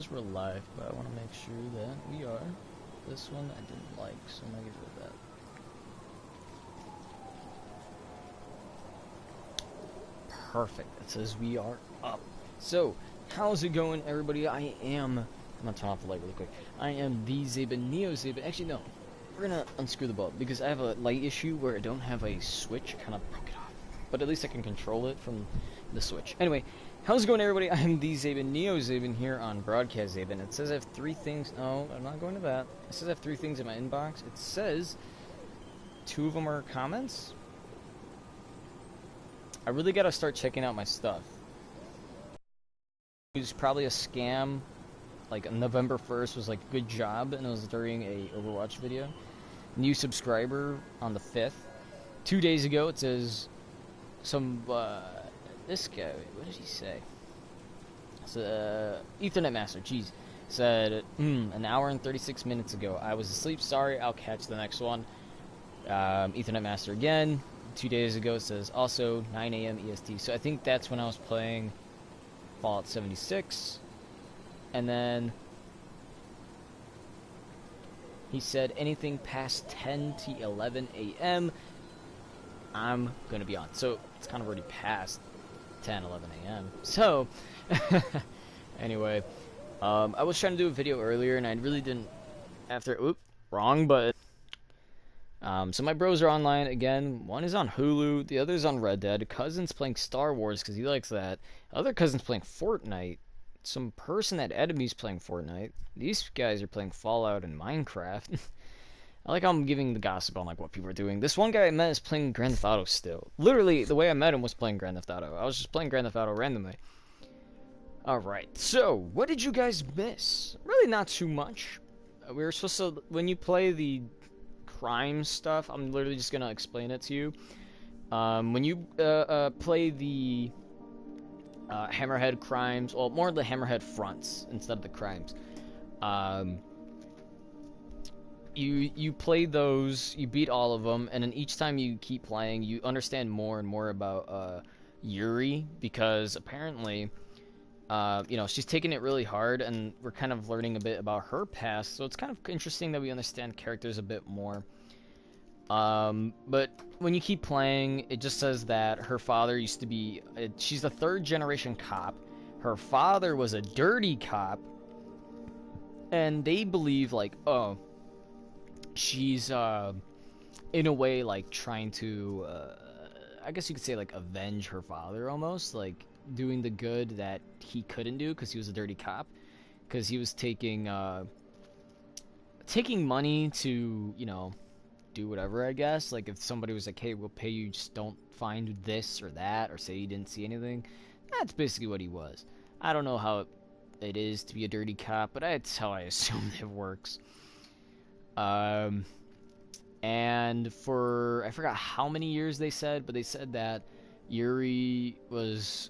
says we're live, but I want to make sure that we are. This one I didn't like, so I'm gonna get rid of that. Perfect. It says we are up. So, how's it going, everybody? I'm gonna turn off the light really quick. I am the Zaben, Neo Zaben. Actually, no. We're gonna unscrew the bulb because I have a light issue where I don't have a switch. I kind of broke it off. But at least I can control it from the switch. Anyway, how's it going, everybody? I'm the Zaben, Neo Zaben here on Broadcast Zaben. It says I have 3 things. No, I'm not going to that. It says I have 3 things in my inbox. It says 2 of them are comments. I really gotta start checking out my stuff. It was probably a scam. Like November 1st was like good job, and it was during a Overwatch video. New subscriber on the 5th. 2 days ago, it says some this guy. What did he say? It's Ethernet Master. Jeez, said an hour and 36 minutes ago. I was asleep. Sorry. I'll catch the next one. Ethernet Master again. 2 days ago, it says also 9 a.m. EST. So I think that's when I was playing Fallout 76. And then he said anything past 10 to 11 a.m. I'm going to be on. So it's kind of already past 10, 11 a.m. So anyway, I was trying to do a video earlier and I really didn't wrong button. So my bros are online again. One is on Hulu, the other's on Red Dead. Cousin's playing Star Wars because he likes that. Other cousin's playing Fortnite. Some person at Enemy's playing Fortnite. These guys are playing Fallout and Minecraft. I like how I'm giving the gossip on like what people are doing. This one guy I met is playing Grand Theft Auto still. Literally, the way I met him was playing Grand Theft Auto. I was just playing Grand Theft Auto randomly. Alright, so, what did you guys miss? Really not too much. We were supposed to, when you play the crime stuff, I'm literally just gonna explain it to you. When you play the Hammerhead crimes, well, more the Hammerhead fronts instead of the crimes. You play those, you beat all of them, and then each time you keep playing, you understand more and more about Yuri, because apparently, you know, she's taking it really hard, and we're kind of learning a bit about her past, so it's kind of interesting that we understand characters a bit more. But when you keep playing, it just says that her father used to be, she's a 3rd generation cop. Her father was a dirty cop, and they believe, like, oh, she's, in a way, like, trying to, I guess you could say, like, avenge her father, almost, like, doing the good that he couldn't do, because he was a dirty cop, because he was taking money to, you know, do whatever, I guess. Like, if somebody was like, hey, we'll pay you, just don't find this or that, or say you didn't see anything, that's basically what he was. I don't know how it is to be a dirty cop, but that's how I assume it works. And for, I forgot how many years they said, but they said that Yuri was,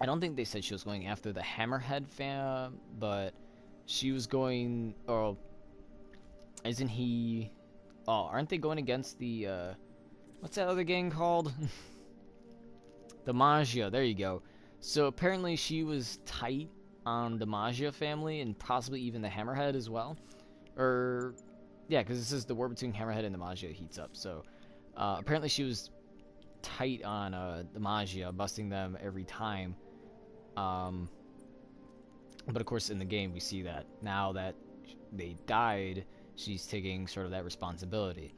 I don't think they said she was going after the Hammerhead fam, but she was going, or isn't he, oh, aren't they going against the, what's that other gang called? The Maggia, there you go. So apparently she was tight on the Maggia family, and possibly even the Hammerhead as well. Or, yeah, because this is the war between Hammerhead and the Maggia heats up, so, apparently she was tight on, the Maggia, busting them every time. But of course in the game we see that now that they died, she's taking sort of that responsibility.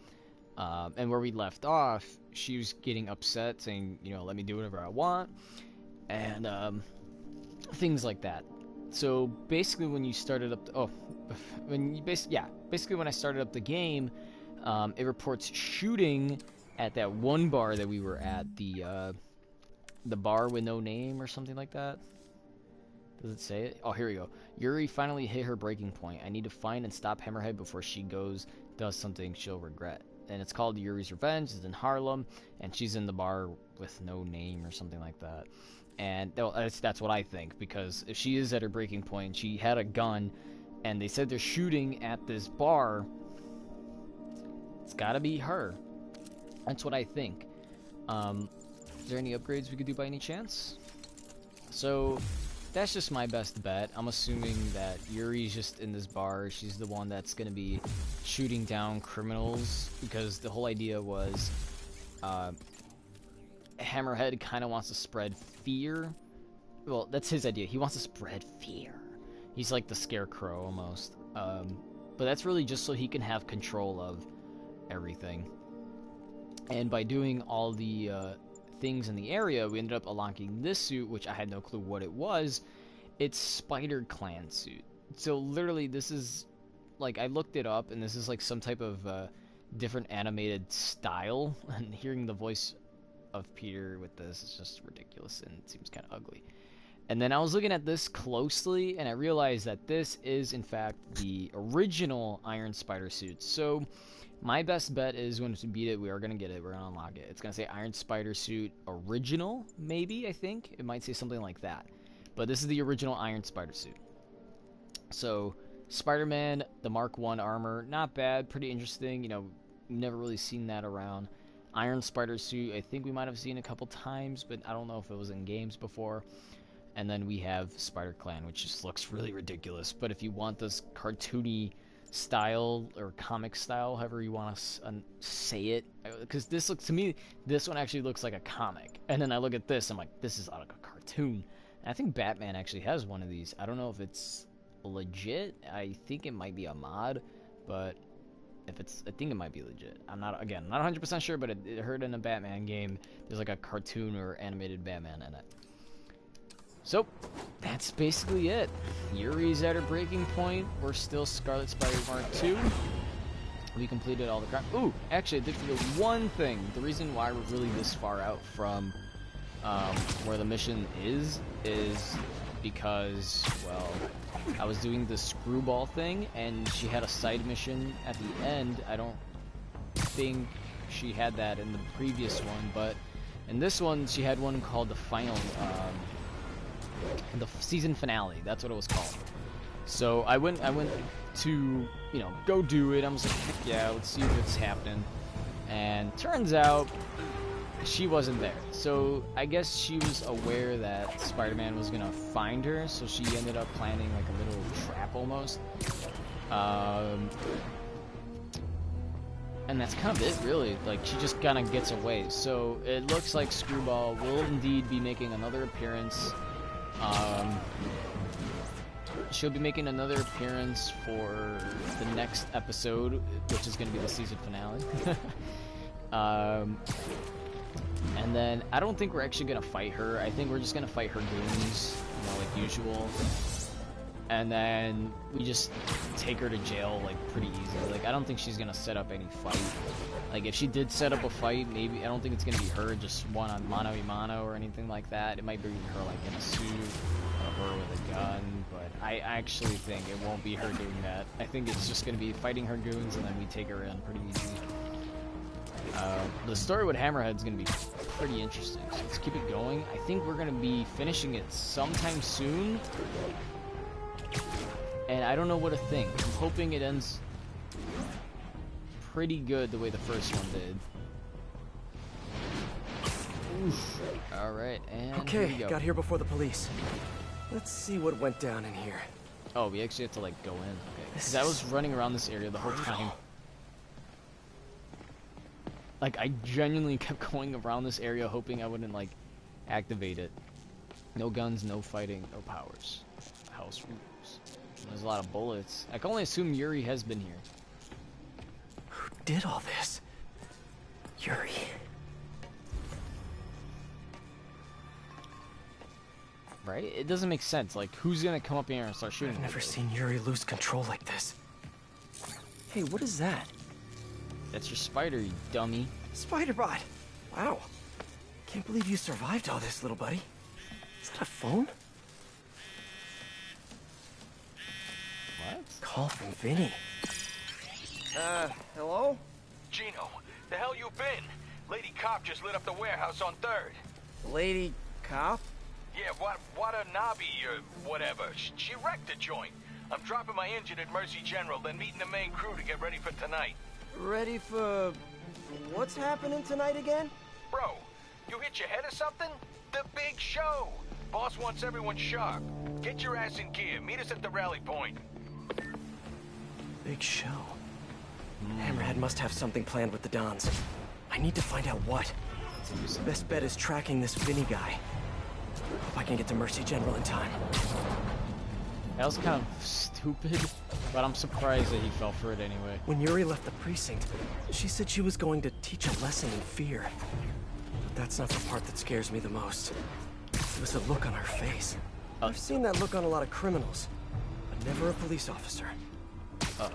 And where we left off, she was getting upset, saying, you know, let me do whatever I want, and things like that. So basically, when you started up, basically when I started up the game, it reports shooting at that one bar that we were at, the bar with no name or something like that. Does it say it? Oh, here we go. Yuri finally hit her breaking point. I need to find and stop Hammerhead before she does something she'll regret. And it's called Yuri's Revenge. It's in Harlem, and she's in the bar with no name or something like that. And that's what I think, because if she is at her breaking point, she had a gun, and they said they're shooting at this bar, it's gotta be her. That's what I think. Is there any upgrades we could do by any chance? So that's just my best bet. I'm assuming that Yuri's just in this bar. She's the one that's gonna be shooting down criminals, because the whole idea was Hammerhead kind of wants to spread fear. Well, that's his idea. He wants to spread fear. He's like the scarecrow almost. But that's really just so he can have control of everything. And by doing all the things in the area, we ended up unlocking this suit, which I had no clue what it was. It's Spider Clan suit. So literally, this is like, I looked it up, and this is like some type of different animated style. And hearing the voice of Peter with this is just ridiculous, and it seems kind of ugly. And then I was looking at this closely, and I realized that this is, in fact, the original Iron Spider suit. So, my best bet is when to beat it, we are going to get it, we're going to unlock it. It's going to say Iron Spider suit original, maybe, I think. It might say something like that. But this is the original Iron Spider suit. So, Spider-Man, the Mark 1 armor, not bad, pretty interesting. You know, never really seen that around. Iron Spider suit, I think we might have seen a couple times, but I don't know if it was in games before. And then we have Spider Clan, which just looks really ridiculous. But if you want this cartoony style, or comic style, however you want to say it, because this looks, to me, this one actually looks like a comic. And then I look at this, I'm like, this is like a cartoon. And I think Batman actually has one of these. I don't know if it's legit. I think it might be a mod, but if it's, I think it might be legit. I'm not, again, not 100% sure, but it heard in a Batman game, there's like a cartoon or animated Batman in it. So, that's basically it. Yuri's at her breaking point. We're still Scarlet Spider Mark 2. We completed all the crap. Ooh, actually, I did forget one thing. The reason why we're really this far out from where the mission is because, well, I was doing the screwball thing, and she had a side mission at the end. I don't think she had that in the previous one, but in this one, she had one called the final, the season finale. That's what it was called. So I went to, you know, go do it. I was like, heck yeah, let's see what's happening. And turns out she wasn't there. So I guess she was aware that Spider-Man was gonna find her, so she ended up planning like a little trap almost. And that's kind of it, really. Like, she just kind of gets away. So it looks like Screwball will indeed be making another appearance. She'll be making another appearance for the next episode, which is going to be the season finale. And then I don't think we're actually going to fight her. I think we're just going to fight her goons, you know, like usual. And then we just take her to jail, like, pretty easily. Like, I don't think she's going to set up any fight. Like, if she did set up a fight, maybe, I don't think it's going to be her just one on mano-a-mano or anything like that. It might be her, like, in a suit, or her with a gun, but I actually think it won't be her doing that. I think it's just going to be fighting her goons, and then we take her in pretty easy. The story with Hammerhead's going to be pretty interesting, so let's keep it going. I think we're going to be finishing it sometime soon. And I don't know what to think. I'm hoping it ends pretty good the way the first one did. Oof. Alright, and okay, here we go. Got here before the police. Let's see what went down in here. Oh, we actually have to, like, go in. Okay. Because I was running around this area the whole time. Like, I genuinely kept going around this area hoping I wouldn't, like, activate it. No guns, no fighting, no powers. House rules. There's a lot of bullets. I can only assume Yuri has been here. Who did all this? Yuri. Right? It doesn't make sense. Like, who's gonna come up here and start shooting? I've never seen Yuri lose control like this. Hey, what is that? That's your spider, you dummy. Spider-Bot! Wow. Can't believe you survived all this, little buddy. Is that a phone? What? Call from Vinny. Hello? Gino, the hell you been? Lady Cop just lit up the warehouse on 3rd. Lady Cop? Yeah, Watanabe or whatever. She wrecked the joint. I'm dropping my engine at Mercy General, then meeting the main crew to get ready for tonight. Ready for... what's happening tonight again? Bro, you hit your head or something? The big show. Boss wants everyone sharp. Get your ass in gear. Meet us at the rally point. Big show. Hammerhead must have something planned with the Dons. I need to find out what. Best bet is tracking this Vinny guy. Hope I can get to Mercy General in time. That was kind of stupid, but I'm surprised that he fell for it anyway. When Yuri left the precinct, she said she was going to teach a lesson in fear. But that's not the part that scares me the most. It was the look on her face. I've seen that look on a lot of criminals, but never a police officer. Duh,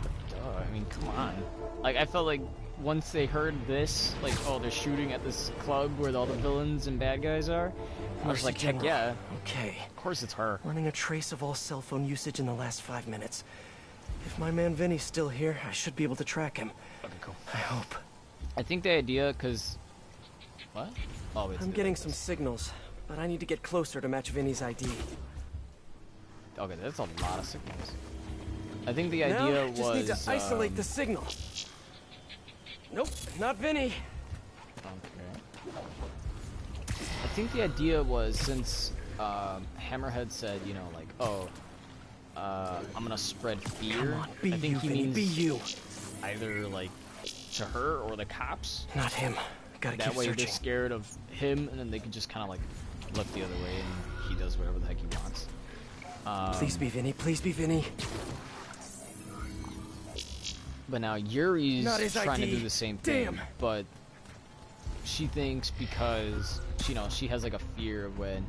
I mean, come on. Like, I felt like once they heard this, like, oh, they're shooting at this club where all the villains and bad guys are, I was like, heck yeah. Okay. Of course it's her. Running a trace of all cell phone usage in the last 5 minutes. If my man Vinny's still here, I should be able to track him. Okay, cool. I hope. I think the idea, because... What? Oh, wait. I'm getting some signals, but I need to get closer to match Vinny's ID. Okay, that's a lot of signals. I think the Now, idea I was... just need to isolate the signal. Nope, not Vinny. Okay. I think the idea was, since Hammerhead said, you know, like, oh, I'm gonna spread fear. Come on, be I think you, he Vinny, means be you. either, like, to her or the cops. Not him. Gotta That keep way searching. they're scared of him, and then they can just kind of, like, look the other way, and he does whatever the heck he wants. Please be Vinny, please be Vinny. But now Yuri's Not his trying to ID. do the same thing, Damn. but she thinks because, you know, she has like a fear of when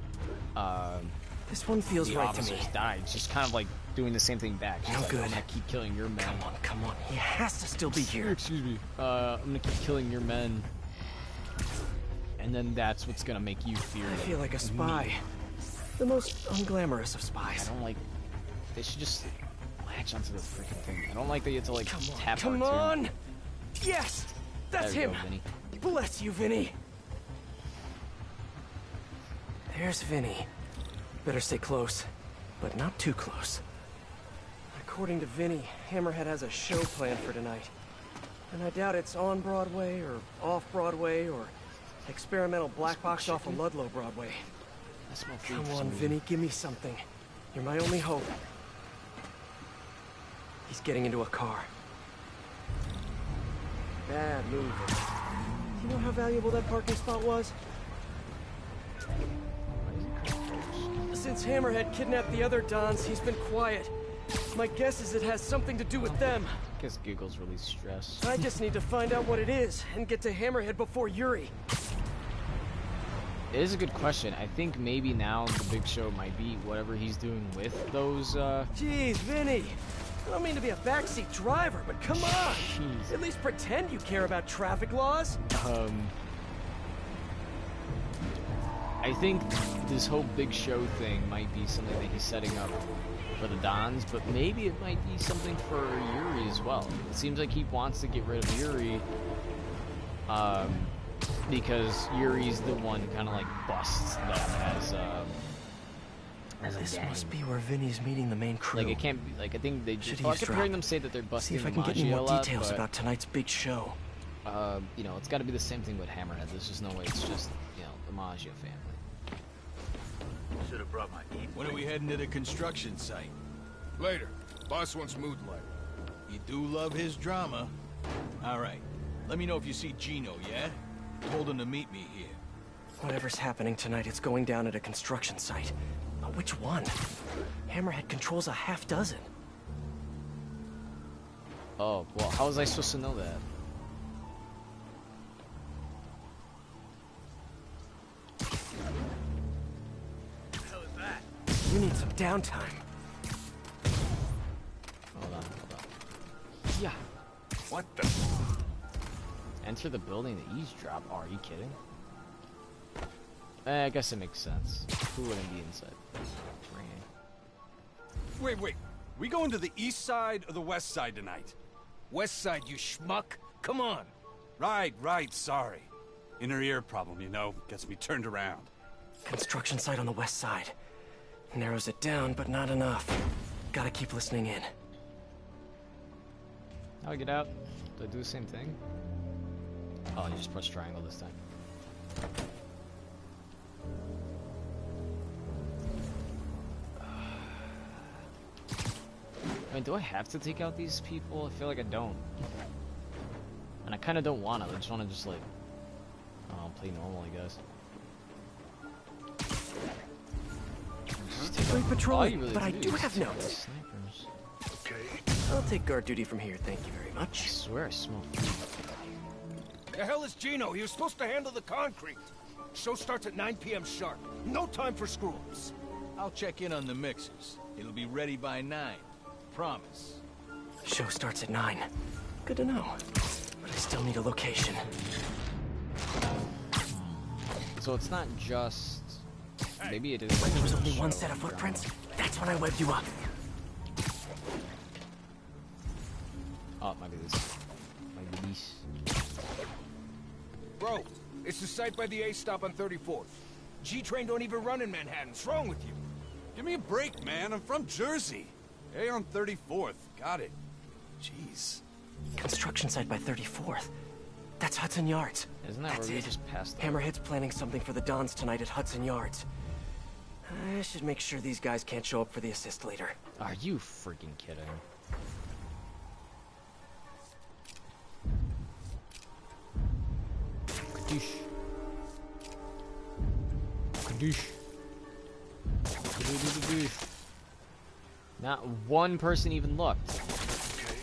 This one feels the right to me. officers die. She's just kind of like doing the same thing back. She's No like, good. I'm gonna keep killing your men. Come on. He has to still be here. Excuse me. I'm gonna keep killing your men. And then that's what's gonna make you fear I feel like a spy. The most unglamorous of I spies. don't like... They should just latch onto this freaking thing. I don't like that you have to like tap Come R2. on! Yes! That's There you him! go, Vinny. Bless you, Vinny! There's Vinny. Better stay close, but not too close. According to Vinny, Hammerhead has a show planned for tonight. And I doubt it's on Broadway, or off Broadway, or experimental black box off of Ludlow Broadway. I smell food Come for on, some reason. Vinny, give me something. You're my only hope. He's getting into a car. Bad move. Do you know how valuable that parking spot was? Since Hammerhead kidnapped the other Dons, he's been quiet. My guess is it has something to do with them. I guess Giggle's really stressed. I just need to find out what it is and get to Hammerhead before Yuri. It is a good question. I think maybe now the big show might be whatever he's doing with those, Jeez, Vinny. I don't mean to be a backseat driver, but come on. Jeez. At least pretend you care about traffic laws. I think this whole big show thing might be something that he's setting up for the Dons, but maybe it might be something for Yuri as well. It seems like he wants to get rid of Yuri, because Yuri's the one who kind of like busts them as a This gang. must be where Vinny's meeting the main crew. Like it can't be like I think they Should just. he Well, I kept eavesdrop? hearing them say that they're See busting if I can get any Maggia a more lot, details but, about tonight's big show. you know, it's got to be the same thing with Hammerhead. There's just no way it's just, you know, the Maggia family. Should have brought my eat. When are we heading to the construction site? Later. Boss wants moonlight. You do love his drama. All right. Let me know if you see Gino, yeah? Told him to meet me here. Whatever's happening tonight, it's going down at a construction site. But which one? Hammerhead controls a half dozen. Oh, well, how was I supposed to know that? We need some downtime. Hold on. Yeah. What the? Enter the building to eavesdrop. Oh, are you kidding? I guess it makes sense. Who wouldn't be inside? It's raining. Wait. We going to the east side or the west side tonight? West side, you schmuck. Come on. Right, sorry. Inner ear problem, you know, gets me turned around. Construction site on the west side. Narrows it down, but not enough. Gotta keep listening in. How do I get out? Do I do the same thing? Oh, you just press triangle this time. I mean, do I have to take out these people? I feel like I don't. And I kind of don't want to. I just want to just, like, I don't know, play normal, I guess. Great patrolling, really but I do is have take out notes. these snipers. Okay. I'll take guard duty from here, thank you very I much. swear I smell. The hell is Gino? He was supposed to handle the concrete. Show starts at 9 p.m. sharp. No time for screw-ups. I'll check in on the mixers. It'll be ready by 9. Promise. Show starts at 9. Good to know. But I still need a location. So it's not just... Maybe it is... When there was only one set of footprints, that's when I webbed you up. Oh, it might be this. Might be these. Bro, it's the site by the A stop on 34th. G-Train don't even run in Manhattan. What's wrong with you? Give me a break, man. I'm from Jersey. Hey, on 34th. Got it. Jeez. Construction site by 34th. That's Hudson Yards. Isn't that That's where we it. just passed that? Hammerhead's planning something for the Dons tonight at Hudson Yards. I should make sure these guys can't show up for the assist later. Are you freaking kidding? Kadoosh. Kadoosh. Kadoosh. Not one person even looked. Okay.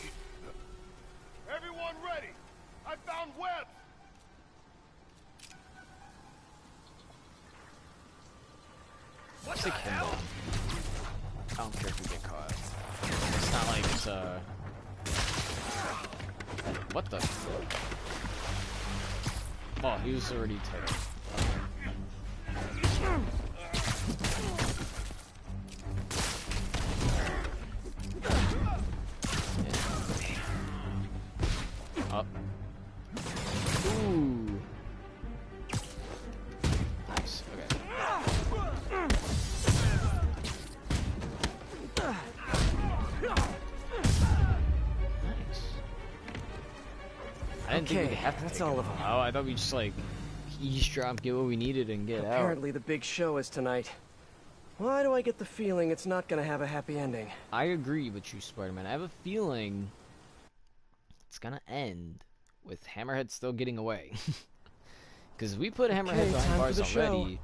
Everyone ready! I found Webb! Stick him down. I don't care if we get caught. It's not like it's what the? Oh, he was already terrible. Up. Ooh. Nice. Okay. Nice. I didn't think Okay, we'd have to that's take all it. of them. Oh, I thought we just like eavesdrop, get what we needed, and get out. Apparently the big show is tonight. Why do I get the feeling it's not gonna have a happy ending? I agree with you, Spider-Man. I have a feeling it's gonna end with Hammerhead still getting away. Because we put Hammerhead Okay, behind time for bars the show. already.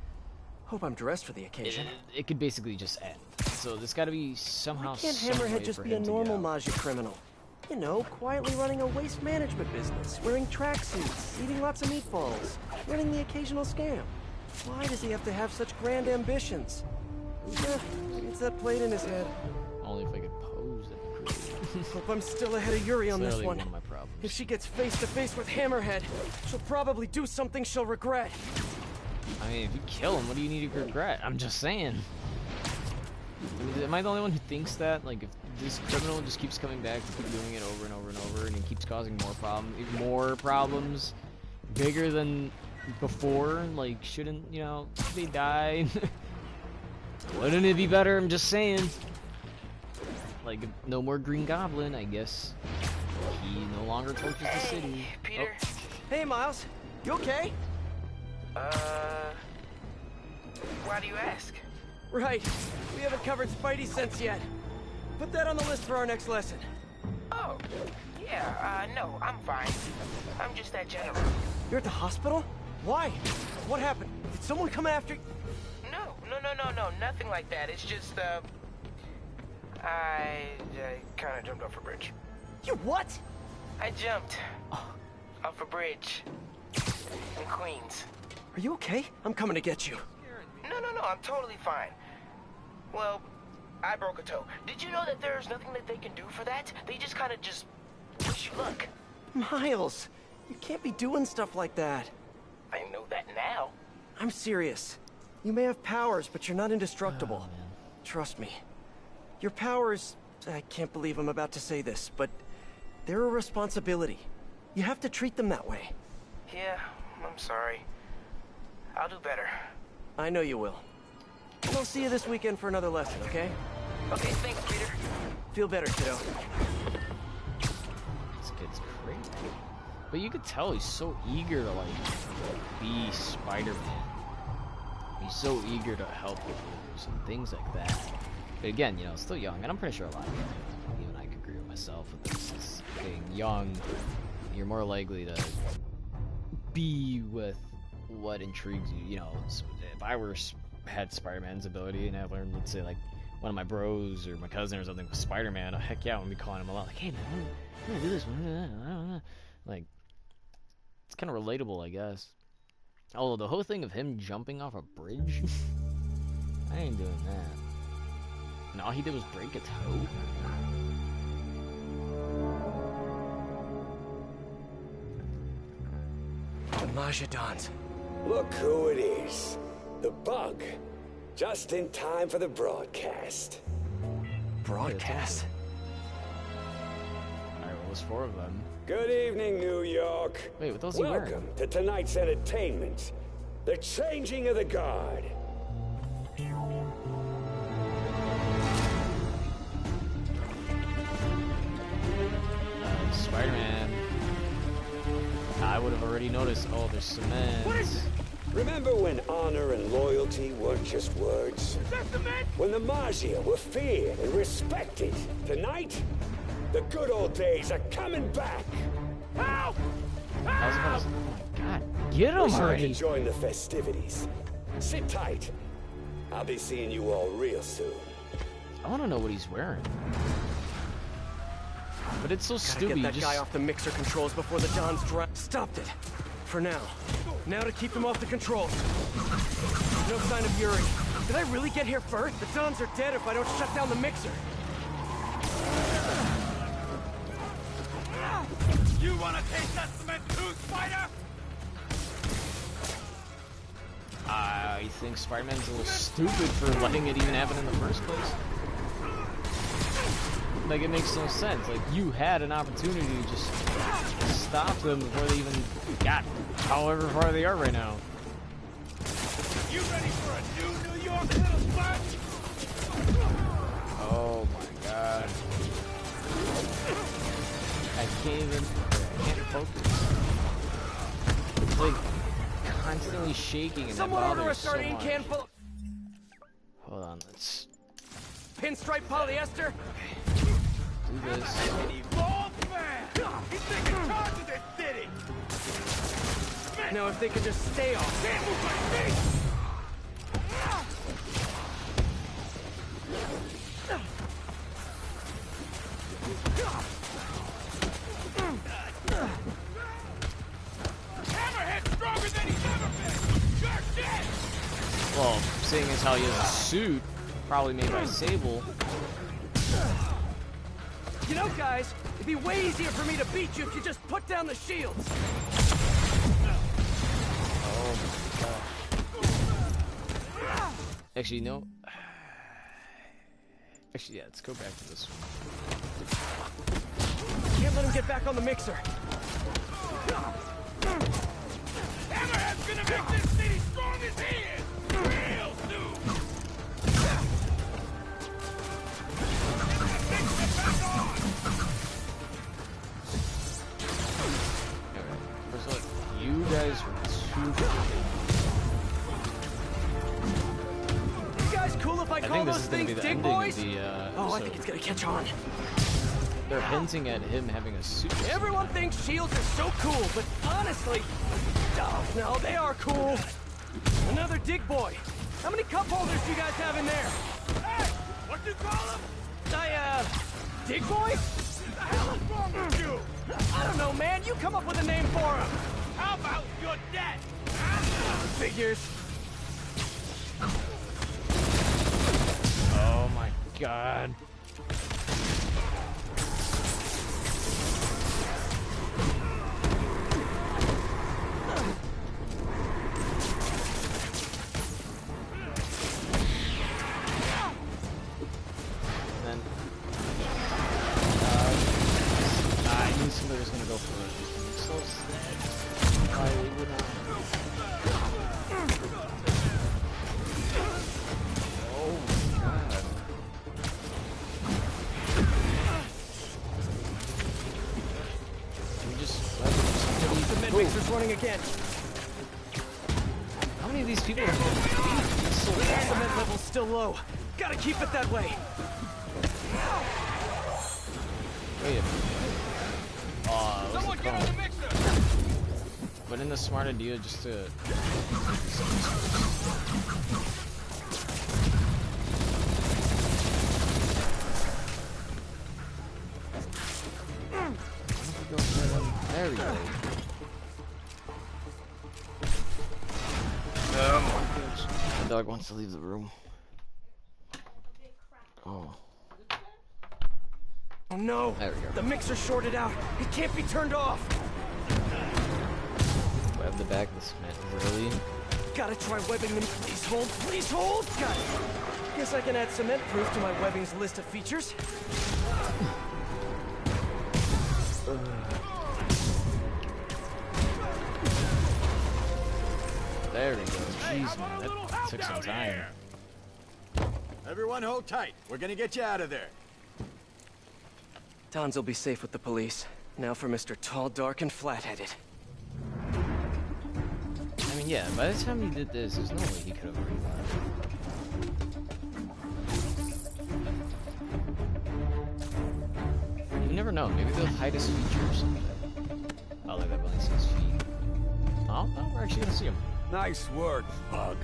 Hope I'm dressed for the occasion. It could basically just end. So there's got to be somehow. Why can't some way Hammerhead just for be a him to normal get out. Maggia criminal? You know, quietly running a waste management business, wearing tracksuits, eating lots of meatballs, running the occasional scam. Why does he have to have such grand ambitions? It's that plate in his head. Only if I could pose that great. Hope I'm still ahead of Yuri on this Clearly one. one of my problems. If she gets face to face with Hammerhead, she'll probably do something she'll regret. I mean, if you kill him, what do you need to regret? I'm just saying. Am I the only one who thinks that? Like, if this criminal just keeps coming back to keep doing it over and over and over, and he keeps causing more problems, bigger than before, like, shouldn't, you know, they die? Wouldn't it be better? I'm just saying. Like, no more Green Goblin, I guess. He no longer torches the city. Peter. Oh. Hey, Miles. You okay? Why do you ask? Right. We haven't covered Spidey sense yet. Put that on the list for our next lesson. Oh, yeah, no, I'm fine. I'm just that general. You're at the hospital? Why? What happened? Did someone come after you? No, nothing like that. It's just, I kind of jumped off a bridge. You what? I jumped off a bridge in Queens. Are you okay? I'm coming to get you. No, I'm totally fine. Well, I broke a toe. Did you know that there's nothing that they can do for that? They just kind of just wish you luck. Miles, you can't be doing stuff like that. I know that now. I'm serious. You may have powers, but you're not indestructible. Oh, man. Trust me. Your powers, I can't believe I'm about to say this, but they're a responsibility. You have to treat them that way. Yeah, I'm sorry. I'll do better. I know you will. We'll see you this weekend for another lesson, okay? Okay, thanks, Peter. Feel better, kiddo. This kid's crazy. But you could tell he's so eager to, like, be Spider-Man. He's so eager to help with and things like that. But again, you know, still young, and I'm pretty sure a lot of people, even I myself with this being young. You're more likely to be with what intrigues you. You know, so if I had Spider-Man's ability and I learned, let's say, like one of my bros or my cousin or something with Spider-Man, oh, heck yeah, I'm gonna be calling him a lot. Like, hey man, I'm gonna do this, I'm gonna do that. I don't know. Like, it's kind of relatable, I guess. Although the whole thing of him jumping off a bridge, I ain't doing that. And all he did was break a toe. The Majidons. Look who it is. The Bug. Just in time for the broadcast. Broadcast? Alright, well, there's 4 of them. Good evening, New York. Wait, what was he wearing? Welcome to tonight's entertainment. The changing of the guard. Spider-Man. I would have already noticed. Oh, there's cement. What is it? Remember when honor and loyalty weren't just words? Is that the man? When the Maggia were feared and respected? Tonight, the good old days are coming back. Help! I was about to, oh my god, get him Wish I already! could join the festivities. Sit tight. I'll be seeing you all real soon. I want to know what he's wearing. But it's so Gotta stupid. get that guy off the mixer controls before the Dons stopped it. For now. Now to keep him off the controls. No sign of Yuri. Did I really get here first? The Dons are dead if I don't shut down the mixer. You wanna taste that cement too, Spider? I think Spider-Man's a little stupid for letting it even happen in the first place. Like, it makes no sense. Like, you had an opportunity to just stop them before they even got however far they are right now. You ready for a new New York little sponge? Oh my god. I can't focus. It's like constantly shaking and Someone that order a bothers so sardine much. can full of Hold on, let's pinstripe polyester. do this. An evolved man! He's taking charge of this city! Now if they could just stay off. Can't move my feet! Hammerhead's stronger than he's ever been! You're dead! Well, seeing as how he has a suit, probably made by Sable. You know, guys, it'd be way easier for me to beat you if you just put down the shields. Oh my god. Actually, no. Actually, yeah, let's go back to this one. Can't let him get back on the mixer. Hammerhead's gonna make this city strong as he is! Real soon! Alright, first of all, you guys were too. You guys cool if I I call think this those is gonna be things the dig ending boys? of the Oh, I episode. think it's gonna catch on. They're hinting at him having a suit. Everyone thinks shields are so cool, but honestly, oh, no, they are cool. Another dig boy. How many cup holders do you guys have in there? Hey! What you call him? Dig boy? The hell is wrong with you? I don't know, man. You come up with a name for him. How about you're dead? Figures. Oh my god. Then, I knew somebody was gonna go for it. I'm so sad. I wouldn't. Oh my god. Can we just let The them mid-mixer's running again. How many of these people are going to beat? It's so bad. Cement level's still low. Gotta keep it that way. Wait a minute. Oh, Someone get on the mixer! but in the smart idea just to... There we go. The dog wants to leave the room. Oh. Oh no! There we go. The mixer's shorted out. It can't be turned off. Web the back of the cement. Really? Gotta try webbing them. Please hold. Please hold. Got it. Guess I can add cement proof to my webbing's list of features. There we go. Jeez, man, that took some time. Everyone hold tight. We're gonna get you out of there. Don's will be safe with the police. Now for Mr. Tall, Dark, and Flat-Headed. I mean, yeah, by the time he did this, there's no way he could have already left. You never know. Maybe they'll hide his feature or something. Oh, look, that only see his feet. Oh, no, we're actually gonna see him. Nice work, Bug.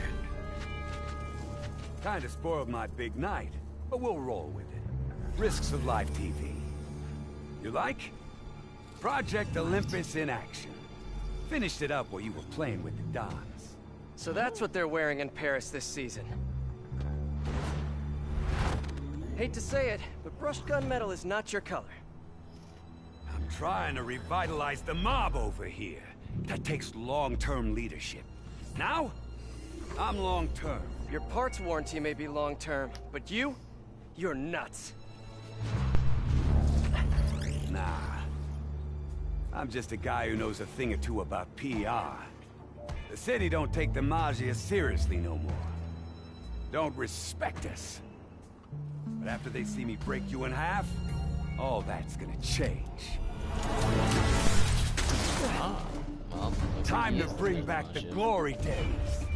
Kinda spoiled my big night, but we'll roll with it. Risks of live TV. You like? Project Olympus in action. Finished it up while you were playing with the Dons. So that's what they're wearing in Paris this season. Hate to say it, but brushed gunmetal is not your color. I'm trying to revitalize the mob over here. That takes long-term leadership. Now, I'm long-term. Your parts warranty may be long-term, but you're nuts. Nah. I'm just a guy who knows a thing or two about PR. The city don't take the Maggia seriously no more. Don't respect us. But after they see me break you in half, all that's gonna change. Well, Time to bring back the glory days.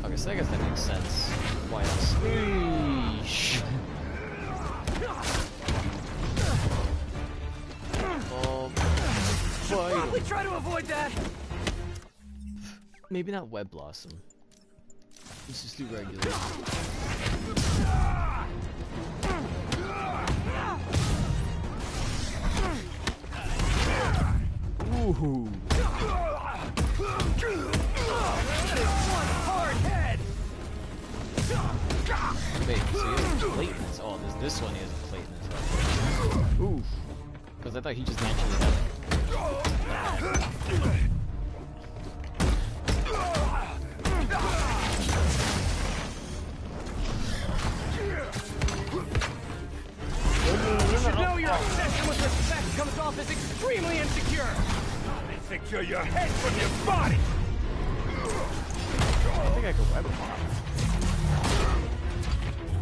Okay, so I guess that makes sense. Why else? Eesh. Probably try to avoid that. Maybe not Web Blossom. Let's just do regular. Ooh. Hard head. Wait, so he has plateless. Oh, this one he has plateless. Oof. Because I thought he just naturally had it. You should know your obsession with respect comes off as extremely insecure. Secure your head from your body. I think I could web pop.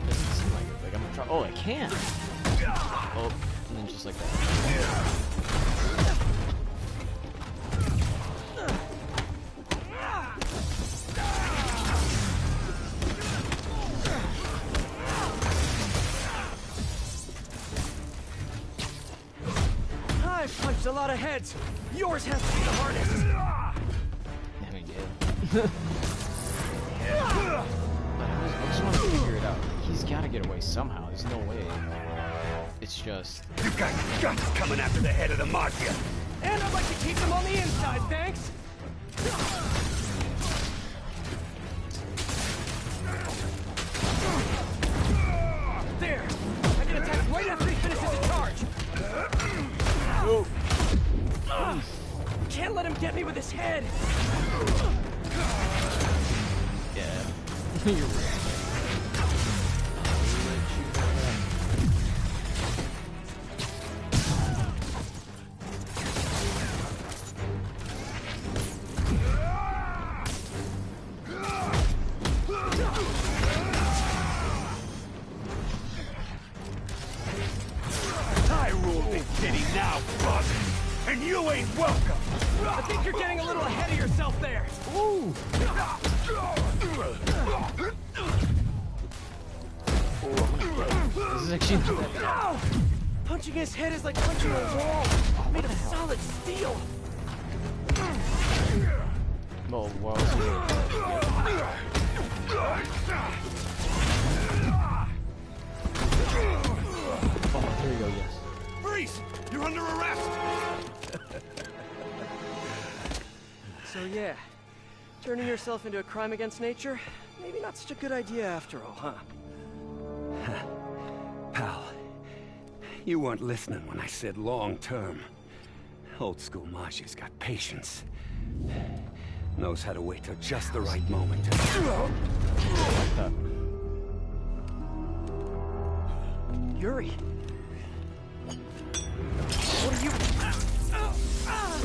Doesn't seem like it. Like I'm gonna try. Oh, I can. Oh, and then just like that. I've punched a lot of heads. Yours has to be the hardest. I mean, yeah. I just want to figure it out. He's got to get away somehow. There's no way. It's just... You got guts coming after the head of the Mafia. And I'd like to keep them on the inside, thanks. There. I can attack right after he finishes his charge. Oh. Can't let him get me with his head. Yeah. You're right. I rule this city now, bug. And you ain't welcome. I think you're getting a little ahead of yourself there. Ooh. This is actually not that bad. Punching his head is like punching a wall, made of solid steel. Oh, wow. Oh, there you go, yes. Freeze! You're under arrest! So yeah, turning yourself into a crime against nature, maybe not such a good idea after all, huh? Pal, you weren't listening when I said long term. Old school Majia's got patience. Knows how to wait till just the right moment to... Yuri. What are you...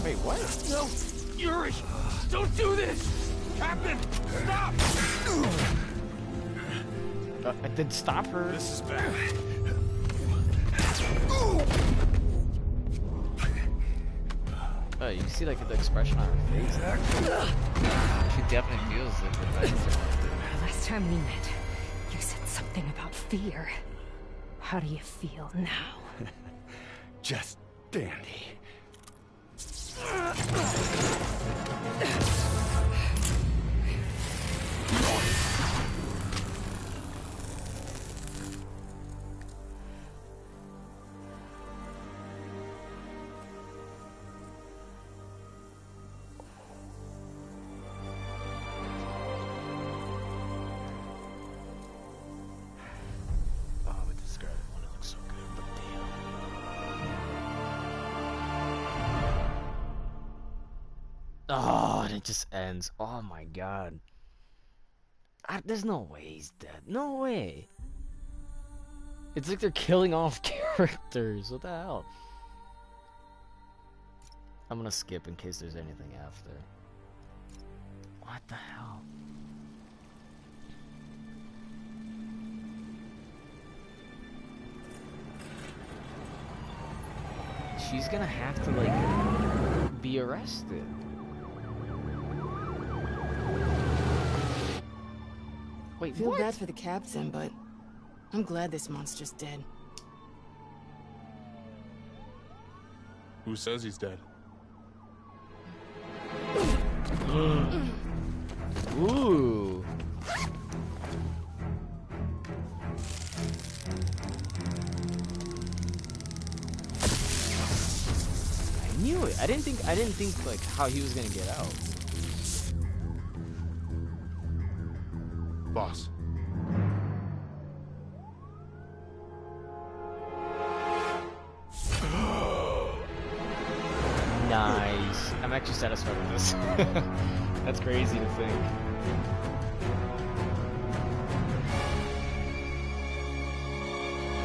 Wait, what? No! Yuri! Don't do this! Captain! Stop! I did stop her. This is bad. You see, like, the expression on her face. She definitely feels like revenge. Last time we met, you said something about fear. How do you feel now? Just dandy. Oh, and it just ends. Oh my god. There's no way he's dead. No way. It's like they're killing off characters. What the hell? I'm gonna skip in case there's anything after. What the hell? She's gonna have to, like, be arrested. Wait, Feel what? bad for the captain, but I'm glad this monster's dead. Who says he's dead? Ooh. I knew it. I didn't think like how he was gonna get out. Boss. Nice. I'm actually satisfied with this. That's crazy to think.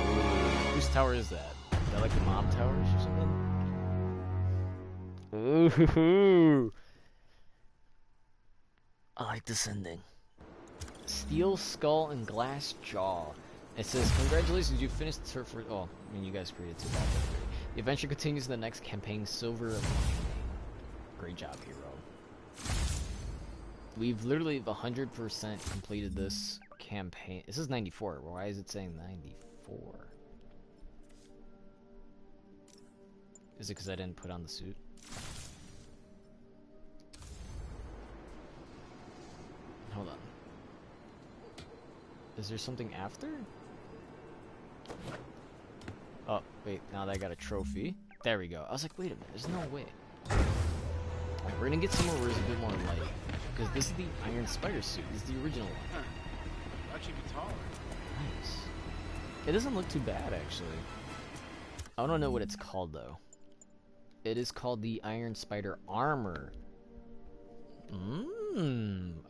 Ooh. Whose tower is that? Is that like the mob towers or something? Ooh. I like this ending. Steel skull and glass jaw. It says, congratulations, you finished the for. Oh, I mean, you guys created 2 back. The adventure continues in the next campaign, Silver Awakening. Great job, hero. We've literally 100% completed this campaign. This is 94. Why is it saying 94? Is it because I didn't put on the suit? Hold on. Is there something after? Oh, wait, now that I got a trophy. There we go. I was like, wait a minute, there's no way. Alright, we're gonna get somewhere where it's a bit more light. Because this is the Iron Spider suit. This is the original one. Huh. Actually be taller. Nice. It doesn't look too bad, actually. I don't know what it's called, though. It is called the Iron Spider Armor.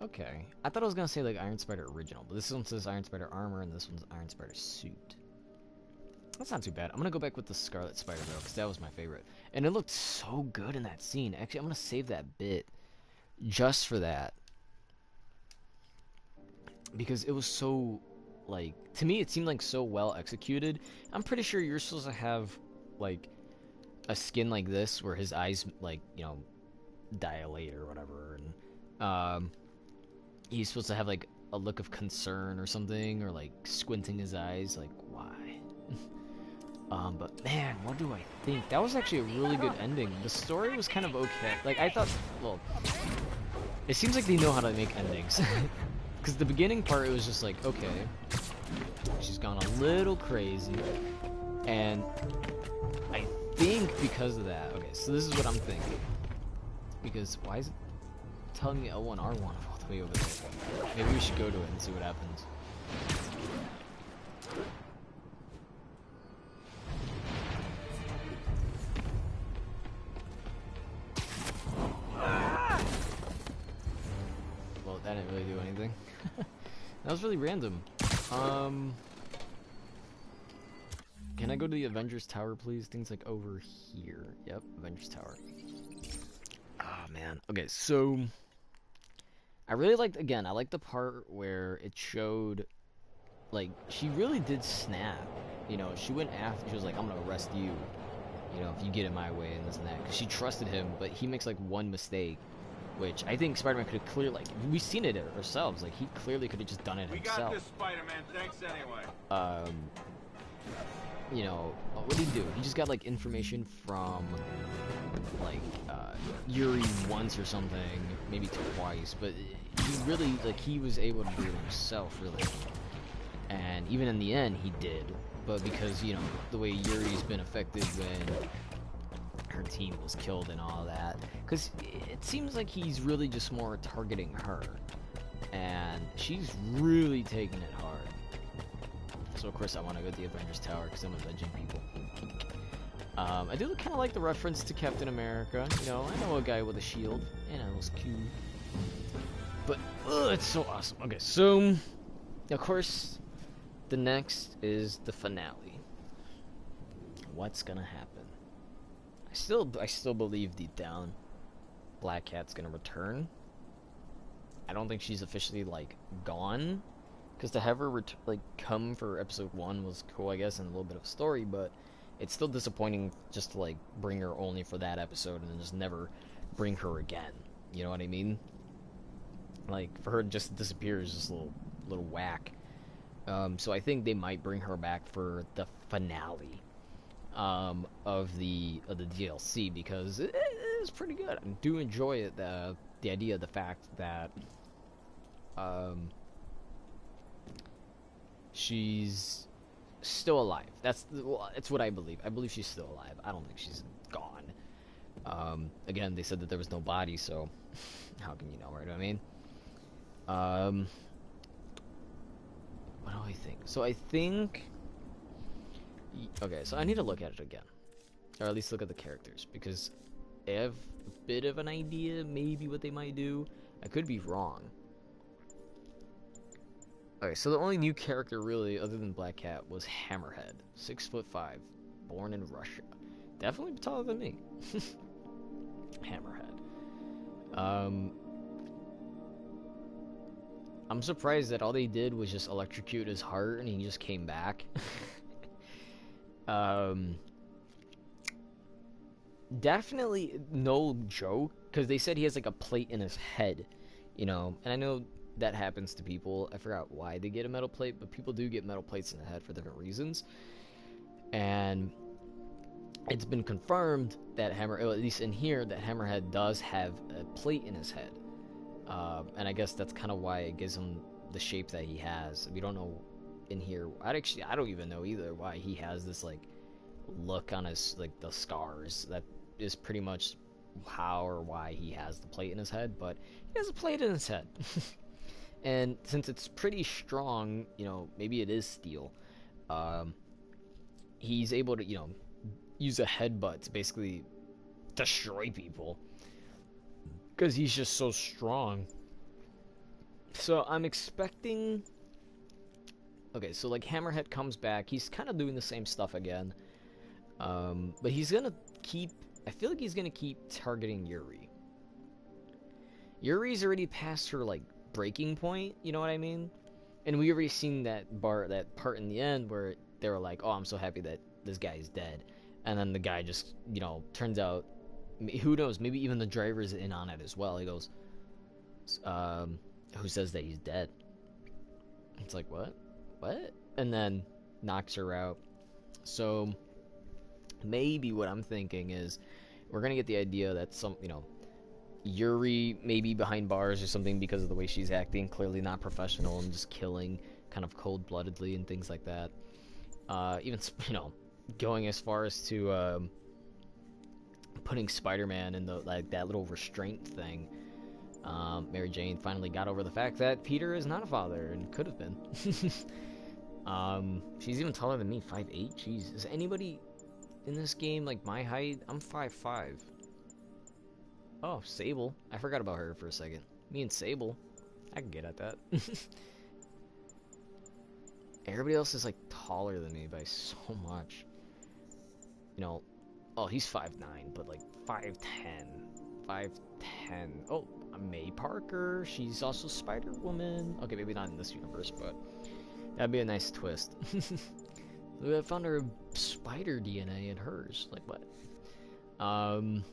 Okay. I thought I was gonna say, like, Iron Spider Original, but this one says Iron Spider Armor, and this one's Iron Spider Suit. That's not too bad. I'm gonna go back with the Scarlet Spider, though, because that was my favorite. And it looked so good in that scene. Actually, I'm gonna save that bit just for that. Because it was so, like, to me, it seemed like so well executed. I'm pretty sure you're supposed to have, like, a skin like this, where his eyes, like, you know, dilate or whatever, and he's supposed to have like a look of concern or something, or like squinting his eyes, like why? But man, what do I think? That was actually a really good ending. The story was kind of okay. Like, I thought, well, it seems like they know how to make endings. Because the beginning part, it was just like, okay, she's gone a little crazy. And I think because of that, okay, so this is what I'm thinking. Because why is it telling me L1R1 all the way over there? Maybe we should go to it and see what happens. Well, that didn't really do anything. That was really random. Can I go to the Avengers Tower, please? Things like over here. Yep, Avengers Tower. Oh, man. Okay, so I really liked, again, I liked the part where it showed, like, she really did snap. You know, she went after, she was like, I'm gonna arrest you, you know, if you get in my way and this and that. Because she trusted him, but he makes, like, one mistake, which I think Spider-Man could have clearly, like, we've seen it ourselves. Like, he clearly could have just done it himself. We got this, Spider-Man. Thanks anyway. You know, what did he do? He just got, like, information from, like, Yuri once or something, maybe twice, but he really, like, he was able to do it himself, really. And even in the end, he did, but because, you know, the way Yuri's been affected when her team was killed and all that, because it seems like he's really just more targeting her, and she's really taking it hard. So of course I want to go to the Avengers Tower because I'm avenging people. I do kind of like the reference to Captain America. You know, I know a guy with a shield, and it was cute. But it's so awesome. Okay, so of course the next is the finale. What's gonna happen? I still believe deep down Black Cat's gonna return. I don't think she's officially like gone. Because to have her like come for episode 1 was cool, I guess, and a little bit of a story, but it's still disappointing just to like bring her only for that episode and then just never bring her again. You know what I mean? Like for her to just disappear is just a little whack. So I think they might bring her back for the finale of the DLC because it is pretty good. I do enjoy it. The idea, the fact that she's still alive. It's what I believe. I believe she's still alive. I don't think she's gone. Again, they said that there was no body, so how can you know, right? I mean, what do I think? So I think, okay, so I need to look at it again, or at least look at the characters, because I have a bit of an idea, maybe what they might do. I could be wrong. Okay, so the only new character really, other than Black Cat, was Hammerhead. 6'5", born in Russia. Definitely taller than me. Hammerhead. I'm surprised that all they did was just electrocute his heart and he just came back. Definitely no joke, because they said he has like a plate in his head, you know, and I know that happens to people. I forgot why they get a metal plate, but people do get metal plates in the head for different reasons. And it's been confirmed that at least in here, that Hammerhead does have a plate in his head. And I guess that's kind of why it gives him the shape that he has. We don't know in here. I don't even know either why he has this like look on his, like, the scars. That is pretty much how or why he has the plate in his head, but he has a plate in his head. And since it's pretty strong, you know, maybe it is steel, he's able to, you know, use a headbutt to basically destroy people, because he's just so strong. So I'm expecting, okay, so like Hammerhead comes back, he's kind of doing the same stuff again, but he's gonna keep, I feel like he's gonna keep targeting Yuri. Yuri's already past her like breaking point, you know what I mean? And we already seen that part in the end where they were like, oh, I'm so happy that this guy is dead, and then the guy just, you know, turns out, who knows, maybe even the driver's in on it as well. He goes, who says that he's dead? It's like, what? And then knocks her out. So maybe what I'm thinking is we're gonna get the idea that some, you know, Yuri may be behind bars or something because of the way she's acting, clearly not professional and just killing kind of cold-bloodedly and things like that. Even, you know, going as far as to putting Spider-Man in the, like, that little restraint thing. Mary Jane finally got over the fact that Peter is not a father and could have been. She's even taller than me, 5'8". Jeez, is anybody in this game like my height? I'm 5'5". Oh, Sable. I forgot about her for a second. Me and Sable. I can get at that. Everybody else is like taller than me by so much. You know, oh, he's 5'9", but like 5'10". 5'10". Oh, May Parker. She's also Spider-Woman. Okay, maybe not in this universe, but that'd be a nice twist. I found her spider DNA in hers. Like what? I'm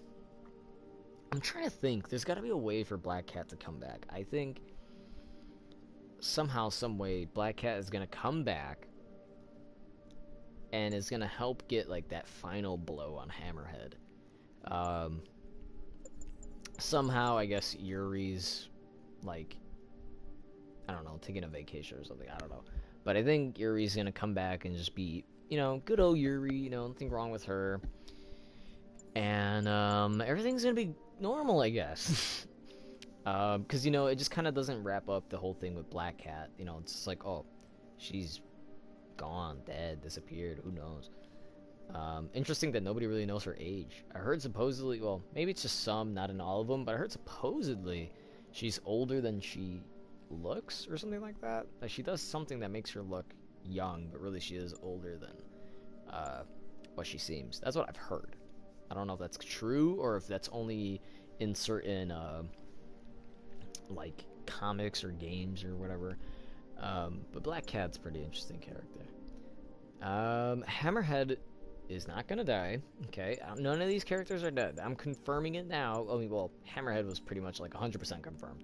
trying to think. There's got to be a way for Black Cat to come back. I think somehow, some way, Black Cat is gonna come back and is gonna help get like that final blow on Hammerhead. Somehow, I guess Yuri's like, I don't know, taking a vacation or something. I don't know, but I think Yuri's gonna come back and just be, you know, good old Yuri. You know, nothing wrong with her, and everything's gonna be normal, I guess. Because, you know, it just kind of doesn't wrap up the whole thing with Black Cat. You know, it's just like, oh, she's gone, dead, disappeared, who knows. Interesting that nobody really knows her age. I heard supposedly, well, maybe it's just some, not in all of them, but I heard supposedly she's older than she looks or something like that. Like, she does something that makes her look young, but really she is older than what she seems. That's what I've heard. I don't know if that's true or if that's only in certain like comics or games or whatever. But Black Cat's a pretty interesting character. Hammerhead is not gonna die. Okay, none of these characters are dead. I'm confirming it now. I mean, well, Hammerhead was pretty much like 100% confirmed.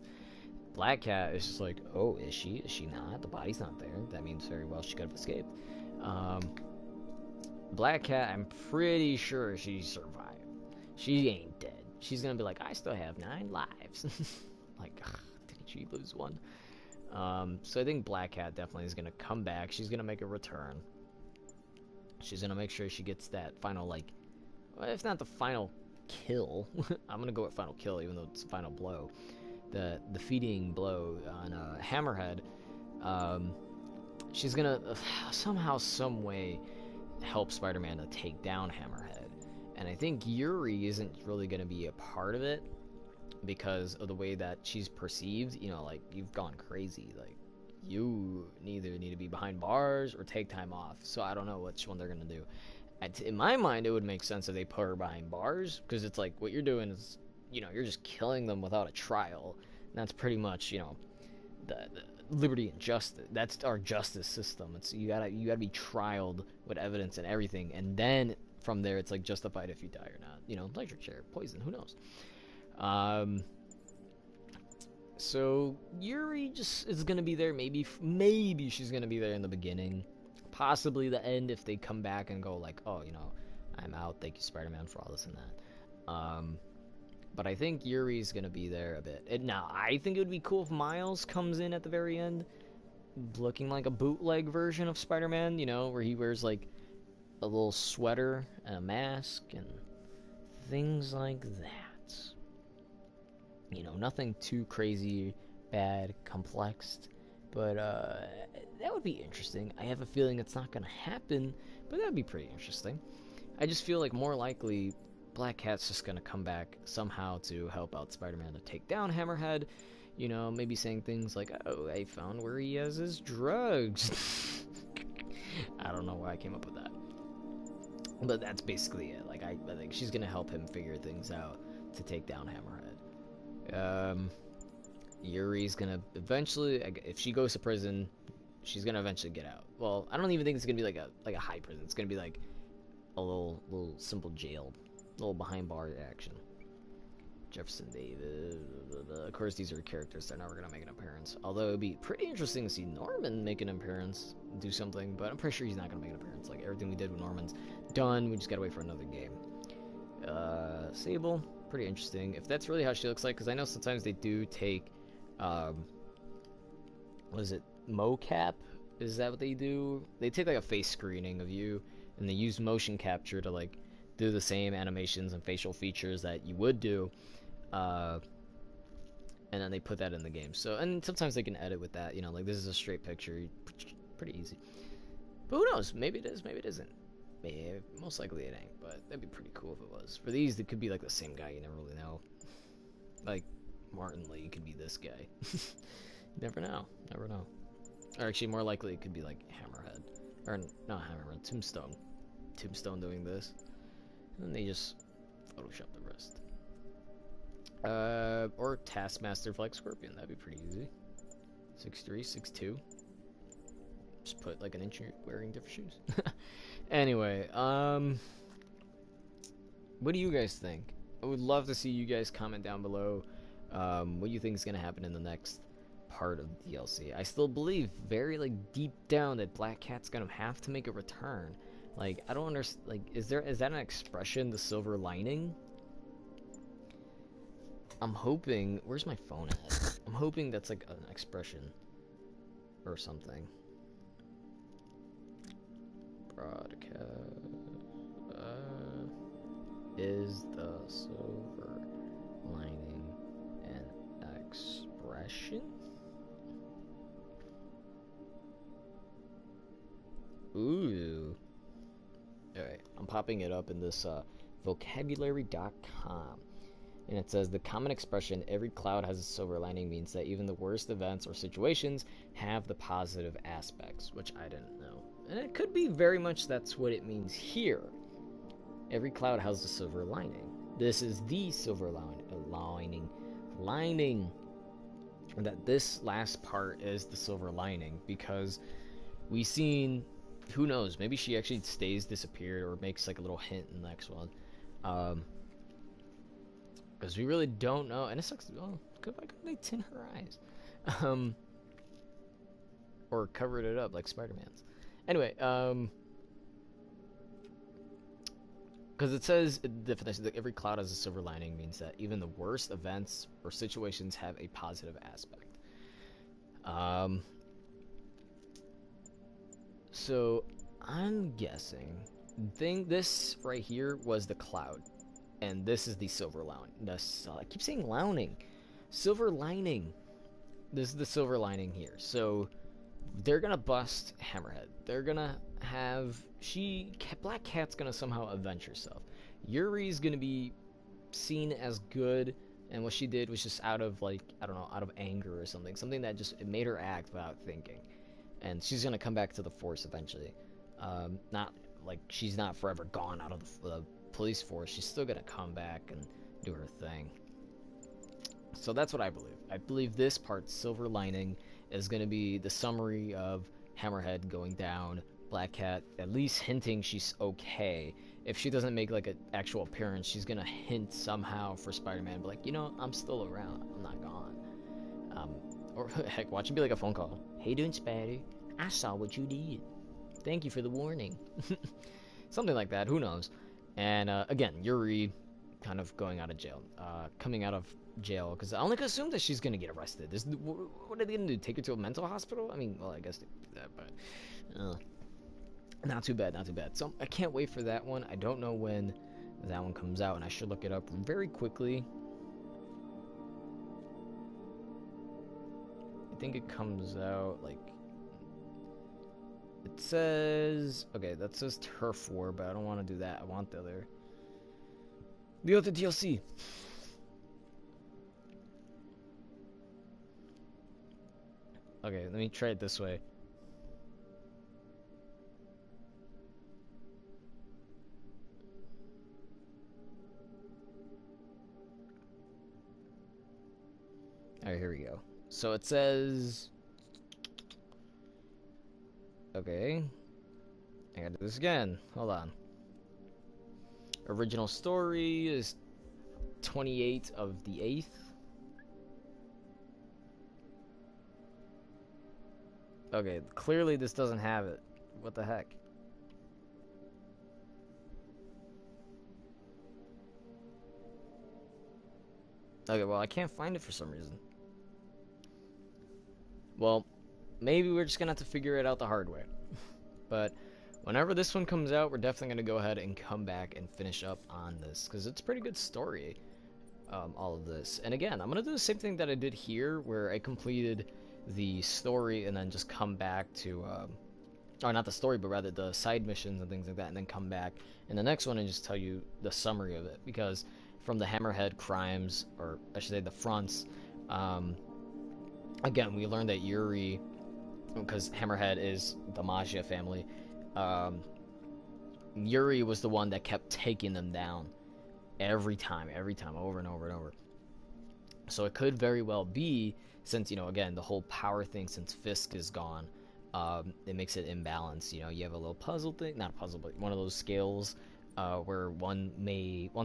Black Cat is just like, oh, is she? Is she not? The body's not there. That means very well she could have escaped. Black Cat, I'm pretty sure she survived. She ain't dead. She's gonna be like, I still have 9 lives. Like, did she lose one? So I think Black Cat definitely is gonna come back. She's gonna make a return. She's gonna make sure she gets that final, like, well, if not the final kill, I'm gonna go with final kill, even though it's the final blow. The defeating blow on Hammerhead. She's gonna somehow, some way, help Spider-Man to take down Hammerhead. And I think Yuri isn't really gonna be a part of it because of the way that she's perceived. You know, like, you've gone crazy. Like, you neither need to be behind bars or take time off. So I don't know which one they're gonna do. In my mind, it would make sense if they put her behind bars, because it's like, what you're doing is, you know, you're just killing them without a trial. And that's pretty much, you know, the liberty and justice. That's our justice system. It's you gotta be trialed with evidence and everything, and then from there it's like justified if you die or not. You know, electric chair, poison, who knows. So Yuri just is gonna be there. Maybe she's gonna be there in the beginning, possibly the end if they come back and go like, oh, you know, I'm out. Thank you, Spider-Man, for all this and that. But I think Yuri's gonna be there a bit. And now I think it would be cool if Miles comes in at the very end, looking like a bootleg version of Spider-Man. You know, where he wears like a little sweater and a mask and things like that. You know, nothing too crazy, bad, complex, but that would be interesting. I have a feeling it's not gonna happen, but that'd be pretty interesting. I just feel like more likely Black Cat's just gonna come back somehow to help out Spider-Man to take down Hammerhead. You know, maybe saying things like, oh, I found where he has his drugs. I don't know why I came up with that. But that's basically it. Like, I think she's gonna help him figure things out to take down Hammerhead. Yuri's gonna eventually, if she goes to prison, she's gonna eventually get out. Well, I don't even think it's gonna be like a high prison. It's gonna be like a little simple jail, little behind bar action. Jefferson Davis. Of course, these are characters. They're never going to make an appearance. Although, it'd be pretty interesting to see Norman make an appearance, do something. But I'm pretty sure he's not going to make an appearance. Like, everything we did with Norman's done. We just got to wait for another game. Sable. Pretty interesting. If that's really how she looks like. Because I know sometimes they do take... what is it? Mocap? Is that what they do? They take, like, a face screening of you. And they use motion capture to, like... do the same animations and facial features that you would do, and then they put that in the game. So, and sometimes they can edit with that, you know, like this is a straight picture, pretty easy. But who knows? Maybe it is, maybe it isn't. Maybe, most likely it ain't, but that'd be pretty cool if it was. For these, it could be like the same guy, you never really know. Like, Martin Lee could be this guy. Never know, never know. Or actually, more likely it could be like Hammerhead. Or, not Hammerhead, Tombstone. Tombstone doing this. And they just Photoshop the rest. Or Taskmaster Flag Scorpion. That'd be pretty easy. 6'3", 6'2". Just put like an inch wearing different shoes. Anyway, what do you guys think? I would love to see you guys comment down below what you think is going to happen in the next part of the DLC. I still believe very like deep down that Black Cat's going to have to make a return. Like, I don't understand, like, is that an expression, the silver lining? I'm hoping, where's my phone at? I'm hoping that's, like, an expression. Or something. Broadcast, is the silver lining an expression? Ooh. Alright, I'm popping it up in this vocabulary.com. And it says, the common expression, every cloud has a silver lining, means that even the worst events or situations have the positive aspects, which I didn't know. And it could be very much that's what it means here. Every cloud has a silver lining. This is the silver lining. And that this last part is the silver lining, because we've seen... Who knows? Maybe she actually stays disappeared or makes like a little hint in the next one. Because we really don't know. And it sucks. Well, why couldn't they tin her eyes? Or covered it up like Spider-Man's. Anyway, because it says, the definition that every cloud has a silver lining means that even the worst events or situations have a positive aspect. So, I'm guessing, this right here was the cloud, and this is the silver lining. I keep saying lining. Silver lining. This is the silver lining here. So, they're gonna bust Hammerhead. They're gonna have... Black Cat's gonna somehow avenge herself. Yuri's gonna be seen as good, and what she did was just out of, like, I don't know, out of anger or something. Something that just, it made her act without thinking. And she's gonna come back to the force eventually. Not like she's not forever gone out of the police force. She's still gonna come back and do her thing. So that's what I believe. I believe this part, silver lining, is gonna be the summary of Hammerhead going down, Black Cat at least hinting she's okay. If she doesn't make like an actual appearance, she's gonna hint somehow for Spider-Man, but like, you know, I'm still around. I'm not gone. Or heck, watch it be like a phone call. Hey, doing Spidey? I saw what you did. Thank you for the warning. Something like that. Who knows? And again, Yuri kind of going out of jail, coming out of jail, because I only could assume that she's gonna get arrested. What are they gonna do? Take her to a mental hospital? I mean, well, I guess they do that, but not too bad, not too bad. So I can't wait for that one. I don't know when that one comes out, and I should look it up very quickly. I think it comes out, like, it says, okay, that says Turf War, but I don't want to do that. I want the other DLC. Okay, let me try it this way. Alright, here we go. So it says... Okay. I gotta do this again. Hold on. Original story is 28 of the 8th. Okay, clearly this doesn't have it. What the heck? Okay, well, I can't find it for some reason. Well, maybe we're just gonna have to figure it out the hard way. But whenever this one comes out, we're definitely gonna go ahead and come back and finish up on this, because it's a pretty good story, all of this. And again, I'm gonna do the same thing that I did here, where I completed the story and then just come back to, or not the story, but rather the side missions and things like that, and then come back in the next one and just tell you the summary of it, because from the Hammerhead crimes, or I should say the fronts, again, we learned that Yuri, because Hammerhead is the Maggia family, Yuri was the one that kept taking them down every time, over and over and over. So it could very well be, since, you know, again, the whole power thing, since Fisk is gone, it makes it imbalanced. You know, you have a little puzzle thing, not a puzzle, but one of those scales, where one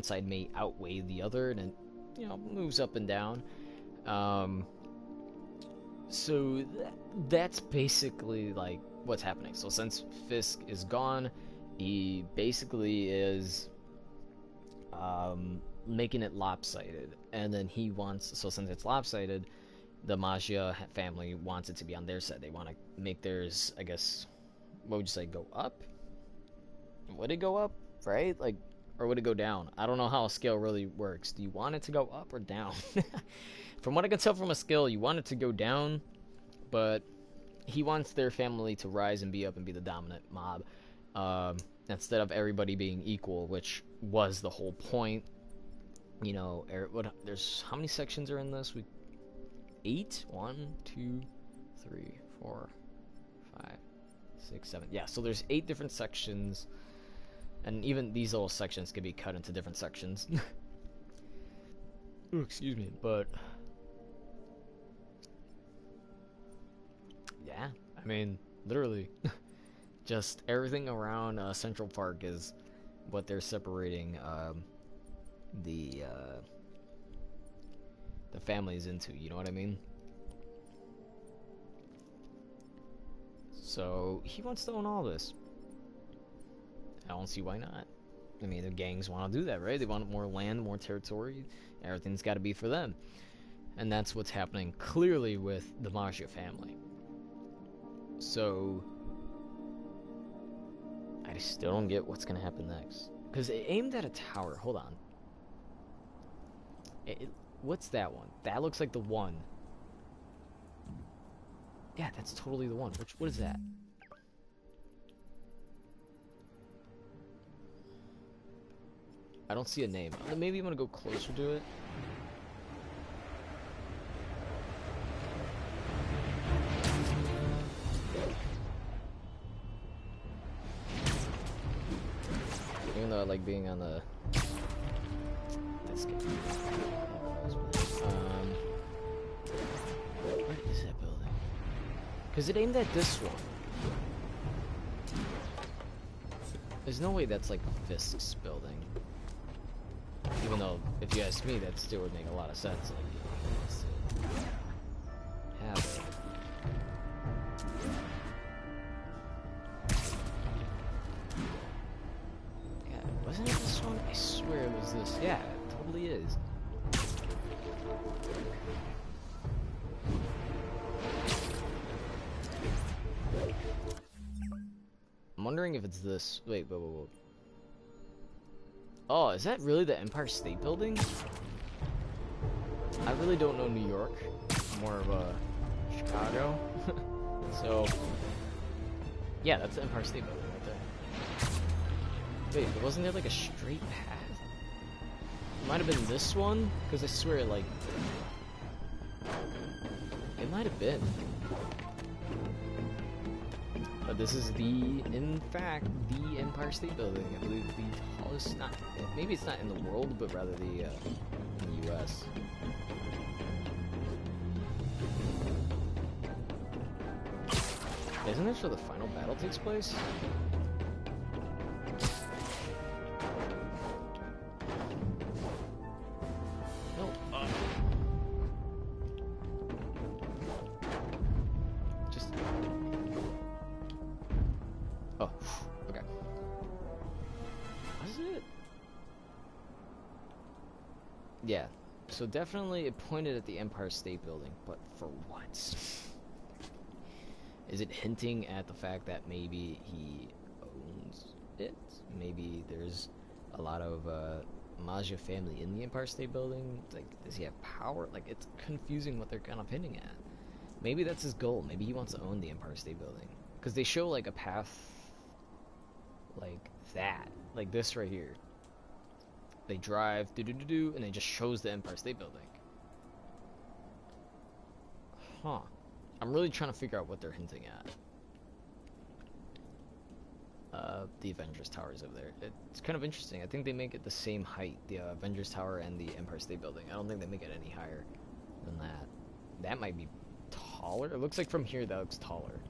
side may outweigh the other, and it, you know, moves up and down. So that's basically like what's happening. So since Fisk is gone, he basically is making it lopsided, and then he wants, so since it's lopsided, the Maggia family wants it to be on their side. They want to make theirs, I guess, what would you say, go up? Would it go up, right? Like, or would it go down? I don't know how a scale really works. Do you want it to go up or down? From what I can tell from a scale, you want it to go down, but he wants their family to rise and be up and be the dominant mob, instead of everybody being equal, which was the whole point. You know, there's, how many sections are in this? 8? 1, 2, 3, 4, 5, 6, 7. Yeah, so there's 8 different sections, and even these little sections could be cut into different sections. Ooh, excuse me, but yeah, I mean, literally, just everything around Central Park is what they're separating the families into, you know what I mean? So he wants to own all this. I don't see why not. I mean, the gangs want to do that, right? They want more land, more territory. Everything's got to be for them. And that's what's happening clearly with the Maggia family. So I still don't get what's going to happen next. Because it aimed at a tower. Hold on. What's that one? That looks like the one. Yeah, that's totally the one. What is that? I don't see a name. Maybe I'm gonna go closer to it. Even though I like being on the... This game. What is that building? Because it aimed at this one. There's no way that's like Fisk's building. Even though, if you ask me, that still would make a lot of sense. Like, have it. Yeah, wasn't it this one? I swear it was this. Yeah, it totally is. I'm wondering if it's this. Wait. Oh, is that really the Empire State Building? I really don't know New York. More of Chicago. So, yeah, that's the Empire State Building right there. Wait, but wasn't there like a straight path? It might have been this one? Because I swear, like... It might have been. But this is in fact, the Empire State Building. I believe the tallest, maybe it's not in the world, but rather in the U.S. Isn't this where the final battle takes place? Yeah. So definitely it pointed at the Empire State Building, but for what? Is it hinting at the fact that maybe he owns it? Maybe there's a lot of Maggia family in the Empire State Building? Like, does he have power? Like, it's confusing what they're kind of hinting at. Maybe that's his goal. Maybe he wants to own the Empire State Building. Because they show, like, a path like that. Like this right here. They drive, do-do-do-do, and it just shows the Empire State Building. Huh. I'm really trying to figure out what they're hinting at. The Avengers Tower is over there. It's kind of interesting. I think they make it the same height, the Avengers Tower and the Empire State Building. I don't think they make it any higher than that. That might be taller. It looks like from here that looks taller.